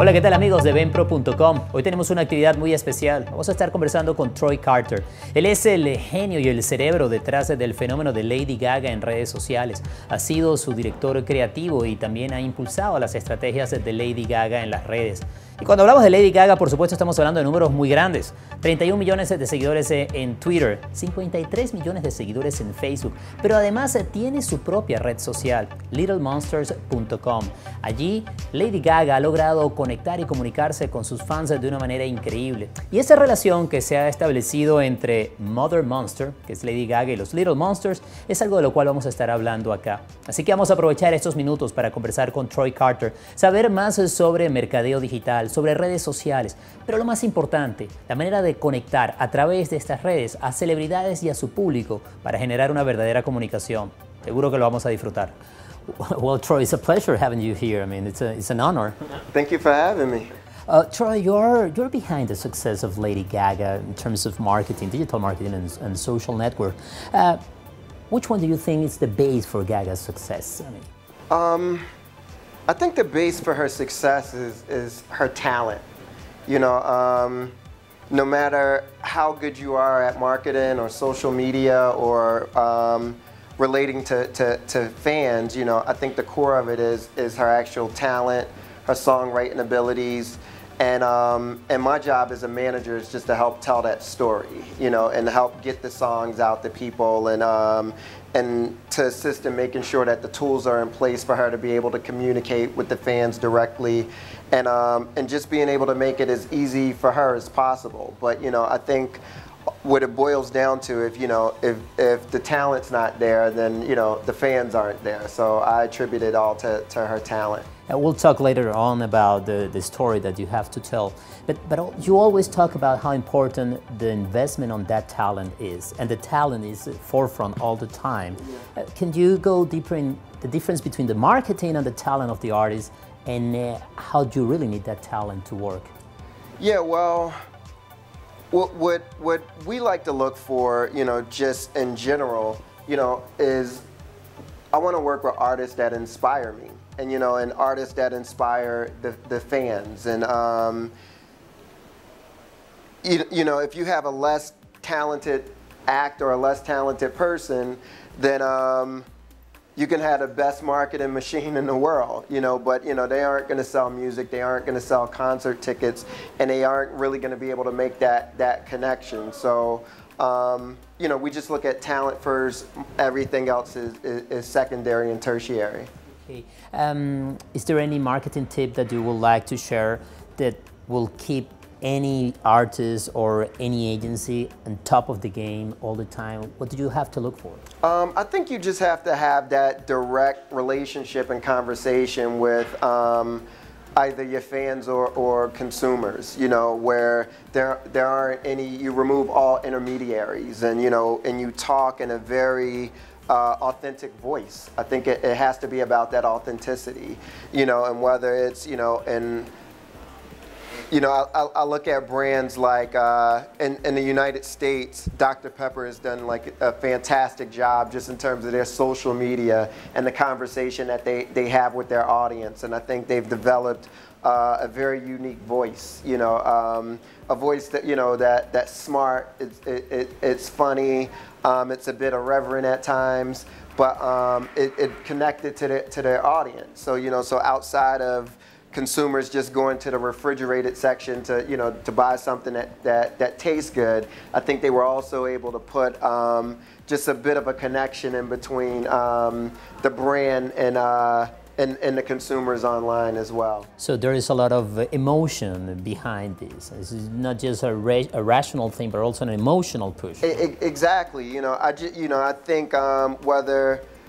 Hola, ¿qué tal amigos de evenpro.com? Hoy tenemos una actividad muy especial. Vamos a estar conversando con Troy Carter. Él es el genio y el cerebro detrás del fenómeno de Lady Gaga en redes sociales. Ha sido su director creativo y también ha impulsado las estrategias de Lady Gaga en las redes. Y cuando hablamos de Lady Gaga, por supuesto, estamos hablando de números muy grandes. 31 millones de seguidores en Twitter, 53 millones de seguidores en Facebook, pero además tiene su propia red social, littlemonsters.com. Allí, Lady Gaga ha logrado conectar y comunicarse con sus fans de una manera increíble. Y esa relación que se ha establecido entre Mother Monster, que es Lady Gaga, y los Little Monsters, es algo de lo cual vamos a estar hablando acá. Así que vamos a aprovechar estos minutos para conversar con Troy Carter, saber más sobre mercadeo digital, sobre redes sociales, pero lo más importante, la manera de conectar a través de estas redes a celebridades y a su público para generar una verdadera comunicación. Seguro que lo vamos a disfrutar. Well, Troy, it's a pleasure having you here. I mean, it's an honor. Thank you for having me. Troy, you're behind the success of Lady Gaga in terms of marketing, digital marketing and social network. Which one do you think is the base for Gaga's success? I think the base for her success is her talent. You know, no matter how good you are at marketing or social media or relating to fans, you know, I think the core of it is her actual talent, her songwriting abilities, and my job as a manager is just to help tell that story, you know, and help get the songs out to people and to assist in making sure that the tools are in place for her to be able to communicate with the fans directly, and just being able to make it as easy for her as possible. But you know, I think what it boils down to, if the talent's not there, then you know the fans aren't there. So I attribute it all to her talent. We'll talk later on about the story that you have to tell, but you always talk about how important the investment on that talent is, and the talent is forefront all the time. Can you go deeper in the difference between the marketing and the talent of the artist, and how do you really need that talent to work? Yeah, well, what we like to look for, you know, just in general, you know, is I want to work with artists that inspire me. And you know, and artists that inspire the fans, and you know, if you have a less talented act or a less talented person, then you can have the best marketing machine in the world, you know, but you know, they aren't going to sell music, they aren't going to sell concert tickets, and they aren't really going to be able to make that connection. So you know, we just look at talent first. Everything else is secondary and tertiary. Okay. Is there any marketing tip that you would like to share that will keep any artist or any agency on top of the game all the time? What do you have to look for? I think you just have to have that direct relationship and conversation with either your fans or consumers, you know, where there aren't any, you remove all intermediaries, and you know, and you talk in a very authentic voice. I think it has to be about that authenticity, you know, and whether it's, you know, and you know, I look at brands like in the United States, Dr. Pepper has done like a fantastic job just in terms of their social media and the conversation that they have with their audience, and I think they've developed a very unique voice, you know, a voice that, you know, that's smart, it's funny, it's a bit irreverent at times, but it connected to their audience. So you know, so outside of consumers just going to the refrigerated section to, you know, to buy something that tastes good, I think they were also able to put just a bit of a connection in between the brand and the consumers online as well. So there is a lot of emotion behind this. This is not just a rational thing, but also an emotional push. Exactly. You know, I think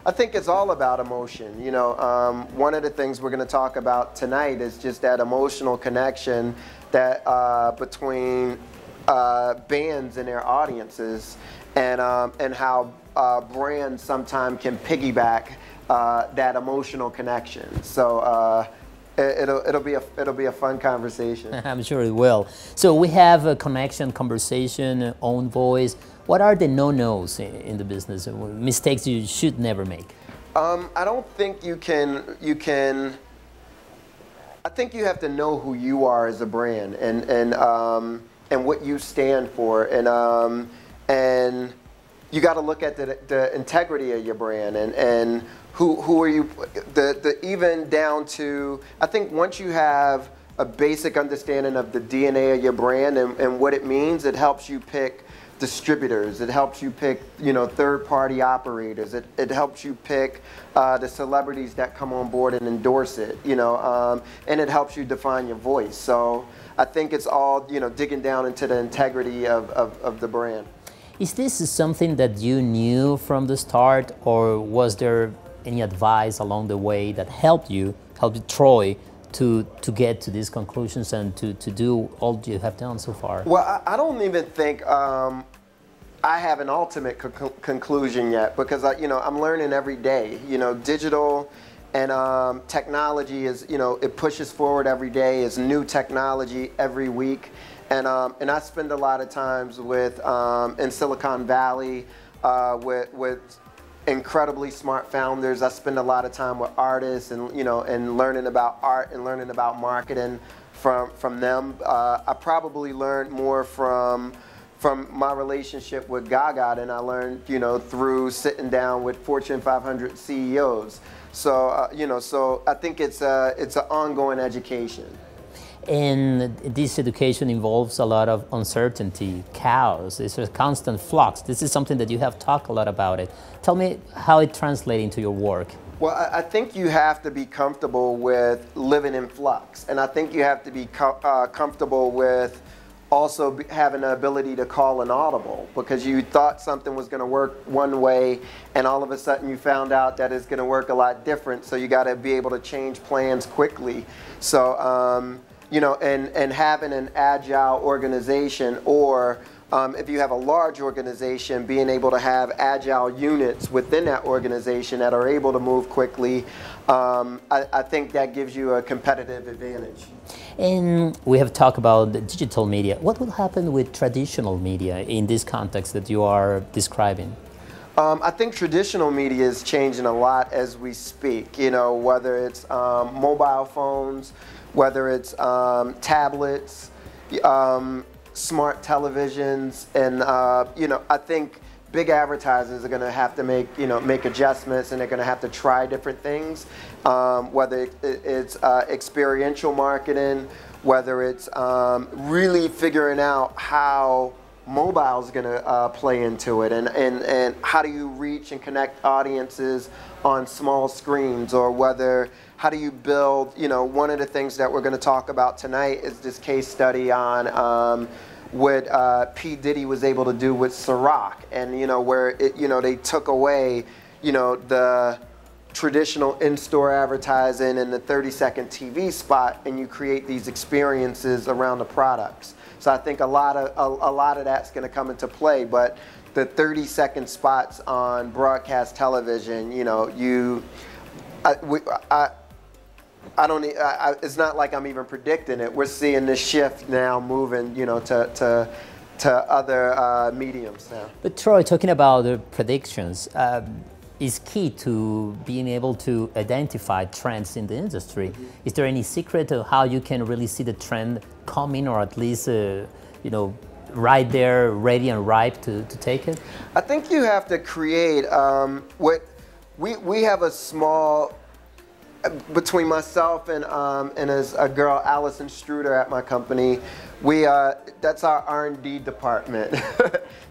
I think it's all about emotion. You know, one of the things we're going to talk about tonight is just that emotional connection that between bands and their audiences, and how brands sometimes can piggyback that emotional connection. So it'll be a fun conversation. I'm sure it will. So we have a connection, conversation, own voice. What are the no-nos in the business? Mistakes you should never make? I don't think you can. I think you have to know who you are as a brand and what you stand for, and you got to look at the integrity of your brand and who are you, even down to, I think once you have a basic understanding of the DNA of your brand and what it means, it helps you pick distributors, it helps you pick, you know, third-party operators, it helps you pick the celebrities that come on board and endorse it, you know, and it helps you define your voice. So I think it's all, you know, digging down into the integrity of the brand. Is this something that you knew from the start, or was there any advice along the way that helped Troy to get to these conclusions and to do all you have done so far? Well, I don't even think I have an ultimate conclusion yet, because you know, I'm learning every day. You know, digital and technology is, you know, it pushes forward every day. It's new technology every week, and I spend a lot of times with in Silicon Valley with incredibly smart founders. I spend a lot of time with artists and, you know, and learning about art and learning about marketing from them. I probably learned more from my relationship with Gaga than I learned, you know, through sitting down with Fortune 500 CEOs. So you know, so I think it's an ongoing education. And this education involves a lot of uncertainty, chaos. It's a constant flux. This is something that you have talked a lot about it. Tell me how it translates into your work. Well, I think you have to be comfortable with living in flux. And I think you have to be comfortable with also having the ability to call an audible, because you thought something was going to work one way and all of a sudden you found out that it's going to work a lot different. So you got to be able to change plans quickly. So, you know, and having an agile organization, or if you have a large organization, being able to have agile units within that organization that are able to move quickly, I think that gives you a competitive advantage. And we have talked about the digital media. What will happen with traditional media in this context that you are describing? I think traditional media is changing a lot as we speak, you know, whether it's mobile phones, whether it's tablets, smart televisions, and you know, I think big advertisers are going to have to make adjustments, and they're going to have to try different things, whether it's experiential marketing, whether it's really figuring out how mobile is going to play into it, and how do you reach and connect audiences on small screens, or whether how do you build, you know, one of the things that we're going to talk about tonight is this case study on what P. Diddy was able to do with Ciroc, and, you know, where it, you know, they took away, you know, the traditional in-store advertising and the 30-second TV spot, and you create these experiences around the products. So I think a lot of that's going to come into play, but the 30-second spots on broadcast television, you know, it's not like I'm even predicting it. We're seeing this shift now moving, you know, to other mediums now. But Troy, talking about the predictions, is key to being able to identify trends in the industry. Mm-hmm. Is there any secret of how you can really see the trend coming, or at least, you know, right there, ready and ripe to take it? I think you have to create what we have a small, between myself and as a girl, Allison Struder at my company, that's our R&D department.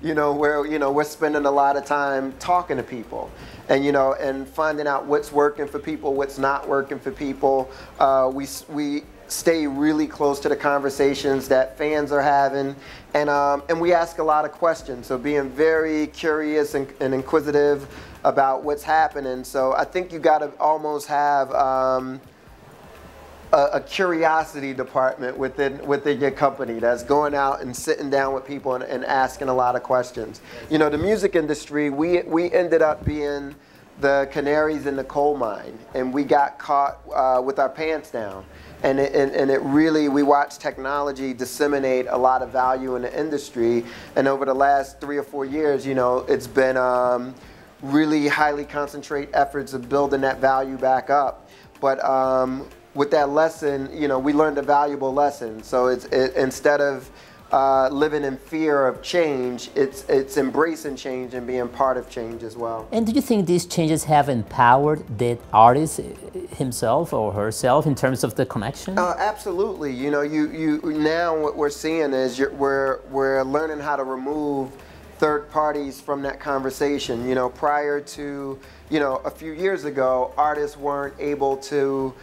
You know, where, you know, we're spending a lot of time talking to people, and, you know, and finding out what's working for people, what's not working for people. We stay really close to the conversations that fans are having, and we ask a lot of questions. So being very curious and inquisitive about what's happening. So I think you got to almost have a curiosity department within your company that's going out and sitting down with people and asking a lot of questions. You know, the music industry, we ended up being the canaries in the coal mine, and we got caught with our pants down. And it really, we watched technology disseminate a lot of value in the industry, and over the last 3 or 4 years, you know, it's been really highly concentrate efforts of building that value back up. But with that lesson, you know, we learned a valuable lesson. So instead of living in fear of change, it's embracing change and being part of change as well. And do you think these changes have empowered the artist himself or herself in terms of the connection? Absolutely. You know, you now what we're seeing is we're learning how to remove third parties from that conversation. You know, prior to, you know, a few years ago, artists weren't able to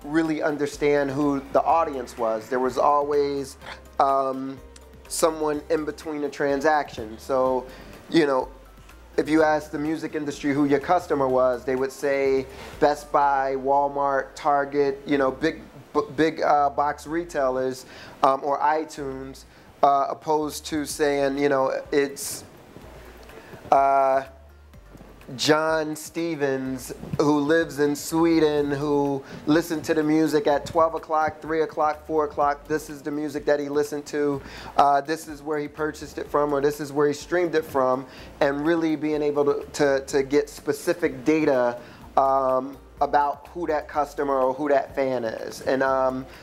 really understand who the audience was. There was always someone in between a transaction. So, you know, if you ask the music industry who your customer was, they would say Best Buy, Walmart, Target, you know, big box retailers, or iTunes, opposed to saying, you know, it's John Stevens, who lives in Sweden, who listened to the music at 12 o'clock, 3 o'clock, 4 o'clock. This is the music that he listened to. This is where he purchased it from, or this is where he streamed it from, and really being able to get specific data about who that customer or who that fan is. And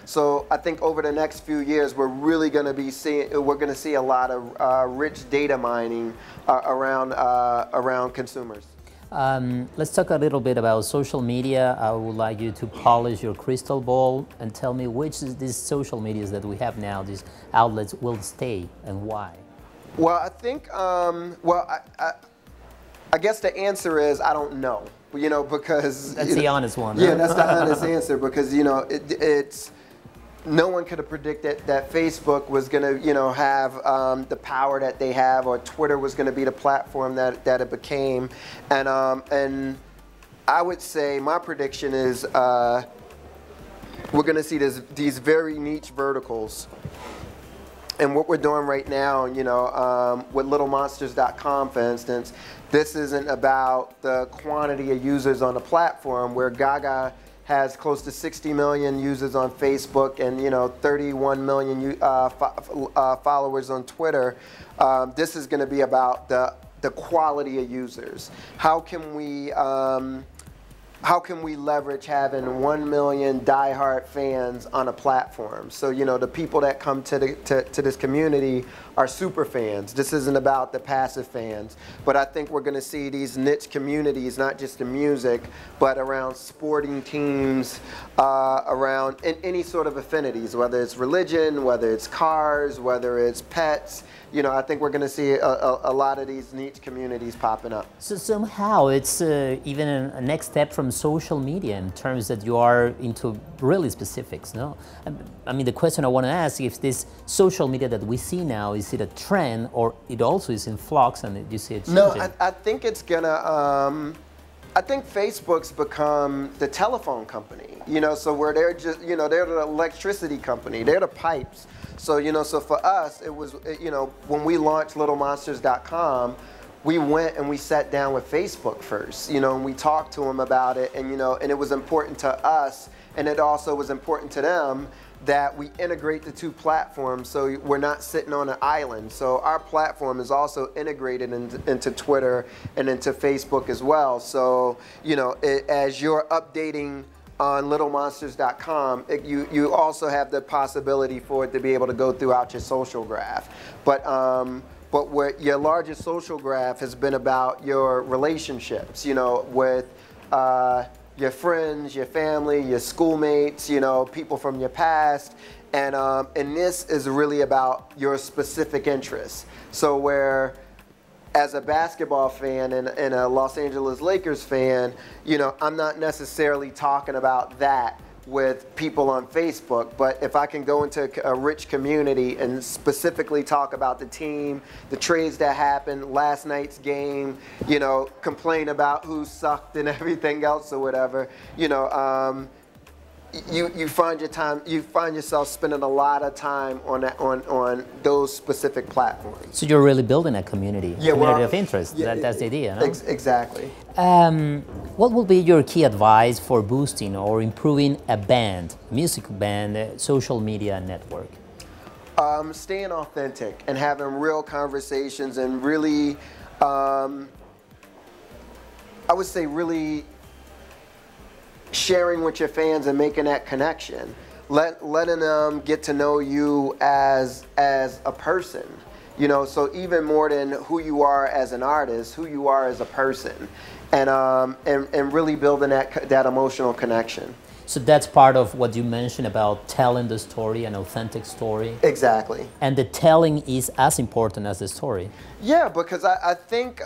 so I think over the next few years, we're really going to be see a lot of rich data mining around consumers. Let's talk a little bit about social media. I would like you to polish your crystal ball and tell me which of these social medias that we have now, these outlets, will stay and why. Well, I think, I guess the answer is I don't know. You know, because that's the honest one. Yeah, that's the honest answer, because you know it's no one could have predicted that Facebook was going to, you know, have the power that they have, or Twitter was going to be the platform that it became, and I would say my prediction is we're going to see these very niche verticals. And what we're doing right now, you know, with littlemonsters.com, for instance, this isn't about the quantity of users on the platform, where Gaga has close to 60 million users on Facebook and, you know, 31 million followers on Twitter. This is going to be about the quality of users. How can we leverage having 1 million diehard fans on a platform? So, you know, the people that come to this community are super fans. This isn't about the passive fans. But I think we're going to see these niche communities, not just in music, but around sporting teams, around any sort of affinities, whether it's religion, whether it's cars, whether it's pets. You know, I think we're going to see a lot of these niche communities popping up. So somehow it's even a next step from social media in terms that you are into really specifics, no? I mean, the question I want to ask, if this social media that we see now, is it a trend, or it also is in flux and you see it changing? No, I think it's going to... I think Facebook's become the telephone company, you know, so where they're just, you know, they're the electricity company, they're the pipes. So, you know, so for us, it was, you know, when we launched littlemonsters.com, we went and we sat down with Facebook first, you know, and we talked to them about it, and, you know, and it was important to us, and it also was important to them that we integrate the two platforms, so we're not sitting on an island. So our platform is also integrated into Twitter and into Facebook as well. So, you know, as you're updating on littlemonsters.com, you also have the possibility for it to be able to go throughout your social graph. But where your largest social graph has been about your relationships, you know, with your friends, your family, your schoolmates, you know, people from your past, and this is really about your specific interests. So where, as a basketball fan and a Los Angeles Lakers fan, you know, I'm not necessarily talking about that with people on Facebook, but if I can go into a rich community and specifically talk about the team, the trades that happened, last night's game, you know, complain about who sucked and everything else or whatever, you know, you find yourself spending a lot of time on those specific platforms. So you're really building a community, yeah, community of interest. Yeah, that's the idea, no? Exactly. What will be your key advice for boosting or improving a band, music band, social media network? Staying authentic and having real conversations, and really, I would say really sharing with your fans and making that connection, letting them get to know you as a person, you know, so even more than who you are as an artist, who you are as a person, and really building that emotional connection. So that's part of what you mentioned about telling the story, an authentic story. Exactly. And the telling is as important as the story. Yeah, because I think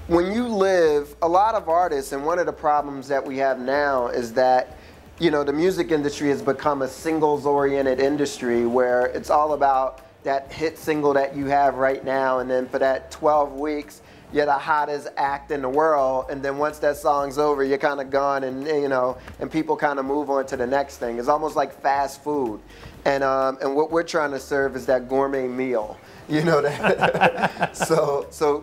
when you live, a lot of artists, and one of the problems that we have now is that, you know, the music industry has become a singles-oriented industry where it's all about that hit single that you have right now, and then for that 12 weeks, you're the hottest act in the world, and then once that song's over, you're kind of gone, and you know, and people kind of move on to the next thing. It's almost like fast food, and what we're trying to serve is that gourmet meal, you know that.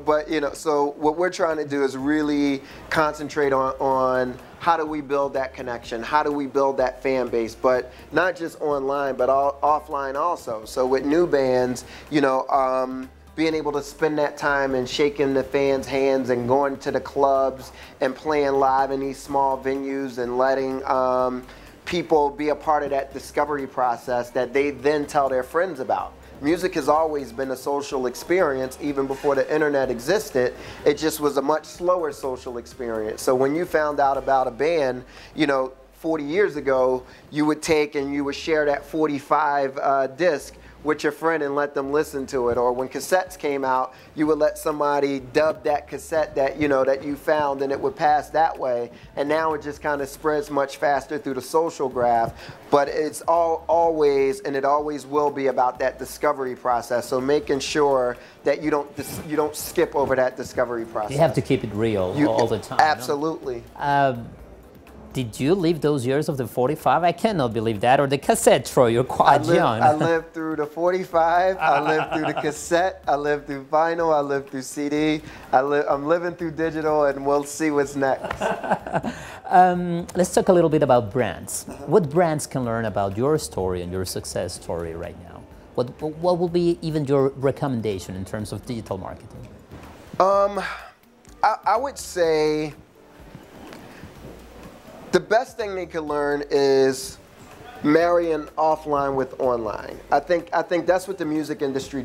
But you know, so what we're trying to do is really concentrate on how do we build that connection, how do we build that fan base, but not just online, but offline also. So with new bands, you know. Being able to spend that time and shaking the fans' hands and going to the clubs and playing live in these small venues and letting people be a part of that discovery process that they then tell their friends about. Music has always been a social experience, even before the internet existed. It just was a much slower social experience. So when you found out about a band, you know, 40 years ago, you would take and you would share that 45 disc with your friend and let them listen to it. Or when cassettes came out, you would let somebody dub that cassette that, you know, that you found, and it would pass that way. And now it just kind of spreads much faster through the social graph. But it's always, and it always will be, about that discovery process. So making sure that you don't skip over that discovery process. You have to keep it real all the time. Absolutely. Did you live those years of the 45? I cannot believe that. Or the cassette, Troy, you're quite young. I lived through the 45, I lived through the cassette, I lived through vinyl, I lived through CD, I'm living through digital, and we'll see what's next. Let's talk a little bit about brands. What brands can learn about your story and your success story right now? What will be even your recommendation in terms of digital marketing? I would say the best thing they could learn is marrying offline with online. I think that's what the music industry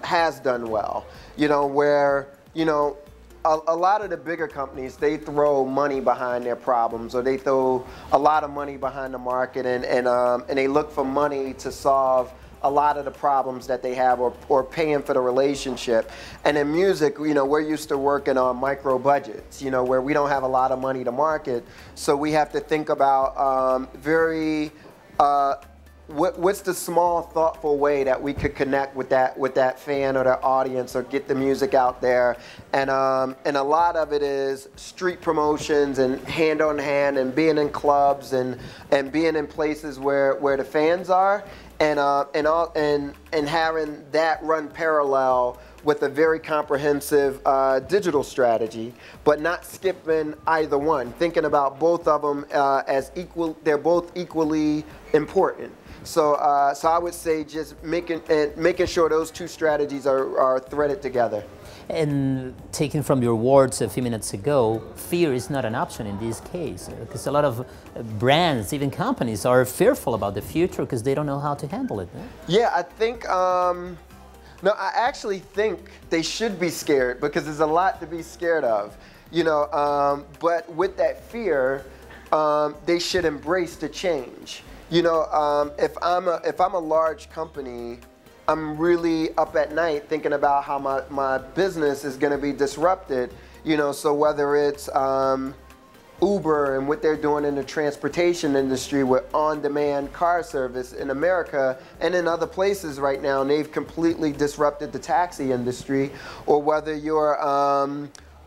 has done well. You know, where, you know, a lot of the bigger companies, they throw money behind their problems, or they throw a lot of money behind the market, and they look for money to solve a lot of the problems that they have, or paying for the relationship. And in music, you know, we're used to working on micro budgets, you know, where we don't have a lot of money to market. So we have to think about what's the small, thoughtful way that we could connect with that fan or that audience, or get the music out there. And a lot of it is street promotions and hand on hand, and being in clubs and being in places where the fans are. And having that run parallel with a very comprehensive digital strategy, but not skipping either one. Thinking about both of them as equal. They're both equally important. So I would say just making sure those two strategies are threaded together. And taken from your words a few minutes ago, fear is not an option in this case, because a lot of brands, even companies, are fearful about the future because they don't know how to handle it. Eh? Yeah, I think, no, I actually think they should be scared, because there's a lot to be scared of, you know, but with that fear, they should embrace the change. You know, if I'm a large company, I'm really up at night thinking about how my business is going to be disrupted, you know. So whether it's Uber and what they're doing in the transportation industry with on-demand car service in America and in other places right now, and they've completely disrupted the taxi industry, or whether you're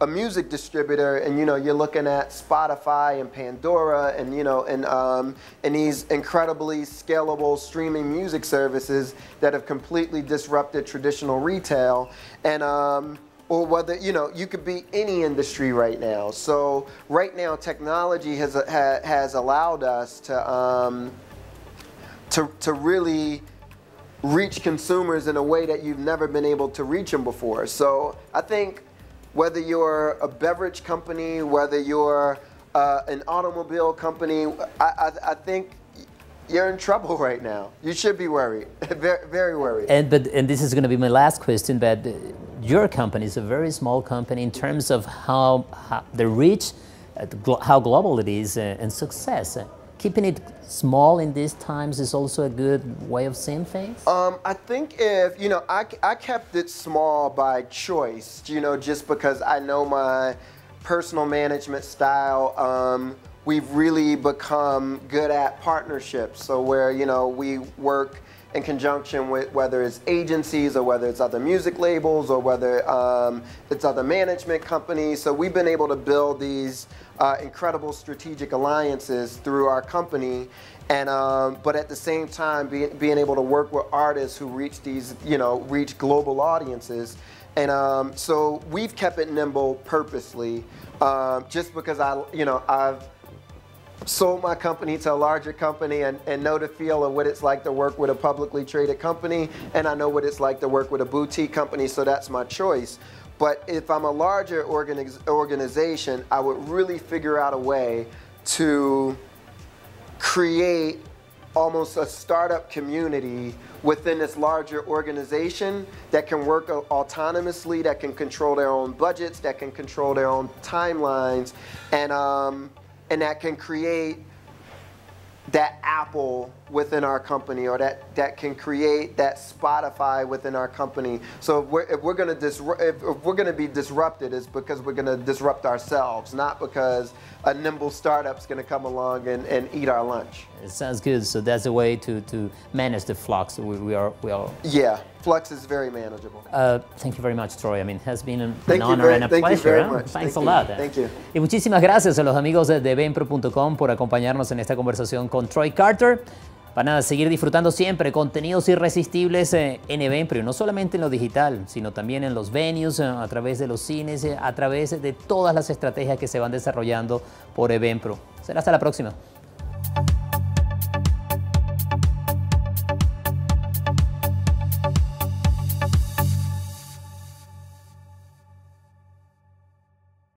a music distributor and, you know, you're looking at Spotify and Pandora and, you know, and these incredibly scalable streaming music services that have completely disrupted traditional retail, and or whether, you know, you could be any industry right now. So right now, technology has allowed us to really reach consumers in a way that you've never been able to reach them before. So I think whether you're a beverage company, whether you're an automobile company, I think you're in trouble right now. You should be worried, very, very worried. And this is going to be my last question, but your company is a very small company in terms of how the reach, how global it is, and success. Keeping it small in these times is also a good way of seeing things? I think if, you know, I kept it small by choice, you know, just because I know my personal management style. We've really become good at partnerships. So where, you know, we work in conjunction with whether it's agencies or whether it's other music labels or whether it's other management companies. So we've been able to build these incredible strategic alliances through our company. And but at the same time, being able to work with artists who reach these, you know, reach global audiences. And so we've kept it nimble purposely, just because I've sold my company to a larger company and know the feel of what it's like to work with a publicly traded company, and I know what it's like to work with a boutique company, so that's my choice. But if I'm a larger organization, I would really figure out a way to create almost a startup community within this larger organization that can work autonomously, that can control their own budgets, that can control their own timelines, and that can create that Apple within our company, or that can create that Spotify within our company. So if we're going to be disrupted, it's because we're going to disrupt ourselves, not because a nimble startup's going to come along and eat our lunch. It sounds good. So that's a way to manage the flux. We are. Yeah, flux is very manageable. Thank you very much, Troy. I mean, it has been an honor and a pleasure. Thank you very much. Thanks a lot. Thank you. Y muchísimas gracias a los amigos de evenpro.com por acompañarnos en esta conversación con Troy Carter. Van a seguir disfrutando siempre contenidos irresistibles en Eventpro, no solamente en lo digital, sino también en los venues, a través de los cines, a través de todas las estrategias que se van desarrollando por Eventpro. Será hasta la próxima.